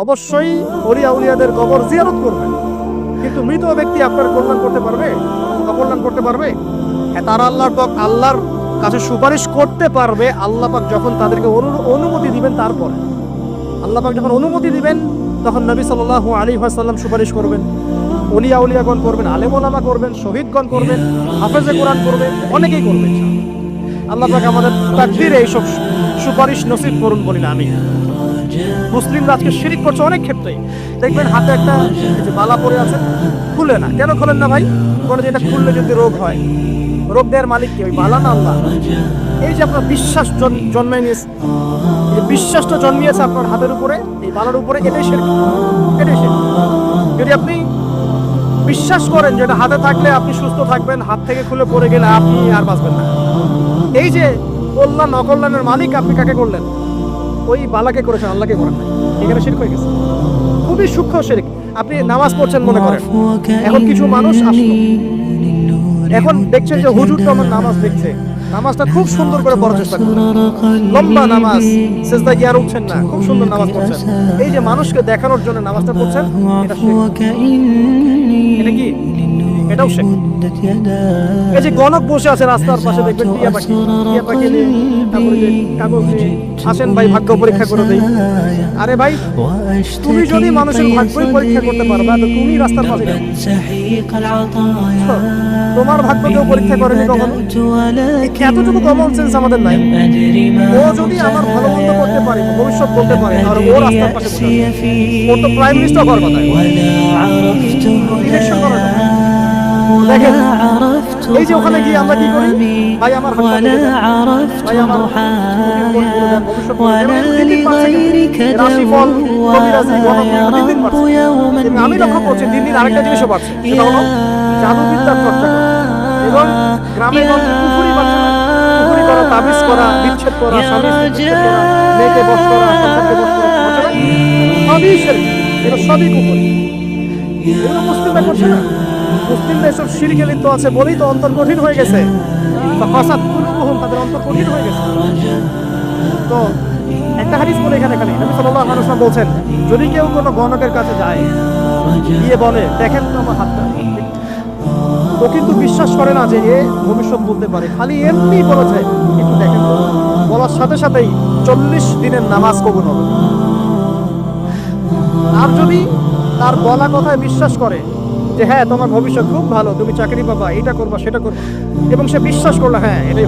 অবশ্যই ওলিয়া উলিয়াদের কবর জিয়ারত করবেন, কিন্তু মৃত ব্যক্তি আপনার কল্যাণ করতে পারবে? অকল্যাণ করতে পারবে? হ্যাঁ, তারা আল্লাহর কাছে সুপারিশ করতে পারবে আল্লাহ পাক যখন তাদেরকে অনুমতি দিবেন। তারপরে আল্লাহ পাক যখন অনুমতি দিবেন তখন নবী সাল্লাল্লাহু আলাইহি ওয়াসাল্লাম সুপারিশ করবেন, ওলিয়া উলিয়াগণ করবেন, আলেম ওলামা করবেন, শহীদগণ করবেন, হাফেজে কোরআন করবেন, অনেকেই করবেন। আল্লাহ পাক আমাদের তাকদীরে এইসব সুপারিশ নসিব করুন বলি না আমি। মুসলিমরা আজকে শিরক করছে অনেক ক্ষেত্রেই। দেখবেন হাতে একটা যে বালা পড়ে আছে, খুলে না। কেন খোলেন না ভাই? বলে যে এটা খুললে যদি রোগ হয়। রোগ দেওয়ার মালিক কি? ওই বালা না আল্লাহ? এই যে আপনার বিশ্বাস জন্মায় নিয়েছে, এই বিশ্বাসটা জন্মিয়েছে আপনার হাতের উপরে, এই বালার উপরে, এটাই শিরক। এটাই শিরক। যদি আপনি বিশ্বাস করেন যে এটা হাতে থাকলে আপনি সুস্থ থাকবেন, হাত থেকে খুলে পড়ে গেলে আপনি আর বাঁচবেন না, এই যে কল্যাণ অকল্যাণের মালিক আপনি কাকে করলেন? ওই বালাকে করেছেন, আল্লাহকে করেন নাই। এখানে শিরক হয়ে গেছে, খুবই সূক্ষ্ম শিরক। আপনি নামাজ পড়ছেন মনে করেন, এখন কিছু মানুষ আসলো, এখন দেখছেন যে হুজুরটা আমার নামাজ দেখছে, নামাজটা খুব সুন্দর করে পড়ার চেষ্টা করছেন, লম্বা নামাজ, সেজদা গিয়ে আর উঠছেন না, খুব সুন্দর নামাজ পড়ছেন। এই যে মানুষকে দেখানোর জন্য নামাজটা পড়ছেন, এটা শিরক। এটা কি? এটাও শিরক। এই যে গণক বসে আছে রাস্তার পাশে, দেখবেন টিয়া পাখি নিয়ে, তারপরে যে কাগজ নিয়ে আসেন ভাই ভাগ্য পরীক্ষা করে দেই। আরে ভাই, তুমি যদি মানুষের ভাগ্যই পরীক্ষা করতে পারবা তো তুমি রাস্তার পাশে যাও। তোমার ভাগ্য কেউ পরীক্ষা করেনি কখনো? এতটুকু কমন সেন্স আমাদের নাই। ও যদি আমার ভালো মন্দ করতে পারে, ভবিষ্যৎ বলতে পারে, তাহলে ও রাস্তার পাশে বসে আছে। ওর তো প্রাইম মিনিস্টার হওয়ার কথা, ইলেকশন করার কথা। দেখেন এই যে ওখানে গিয়ে আমরা কি করি? ভাই আমার ভাই আমার আমি লক্ষ্য করছি দিন দিন আরেকটা জিনিসও বাড়ছে, সেটা হলো জাদুবিদ্যার চর্চা এবং গ্রামে গঞ্জে পুকুরি করা, তাবিজ করা, বিচ্ছেদ করা, মেয়েকে বশ করা, সন্তানকে বশ করা, সবই শিরক। এগুলো সবই কুফর। এগুলো মুসলিমরা করছে না। মুসলিমরা এসব শিরকে লিপ্ত আছে বলেই তো অন্তর কঠিন হয়ে গেছে, তাদের অন্তর কঠিন হয়ে গেছে। তো একটা হাদিস বলে এখানে নবী সাল্লাল্লাহু আলাইহি ওয়াসাল্লাম বলছেন, যদি কেউ কোনো গণকের কাছে যায়, গিয়ে বলে দেখেন তো আমার হাতটা, ও কিন্তু বিশ্বাস করে না যে এ ভবিষ্যৎ বলতে পারে, খালি এমনি বলেছে কিন্তু দেখেন তো, বলার সাথে সাথেই 40 দিনের নামাজ কবুল হবে। আর যদি তার বলা কথায় বিশ্বাস করে যে হ্যাঁ তোমার ভবিষ্যৎ খুব ভালো, তুমি চাকরি পাবা, এটা করবা সেটা করবা, এবং সে বিশ্বাস করলো হ্যাঁ এটাই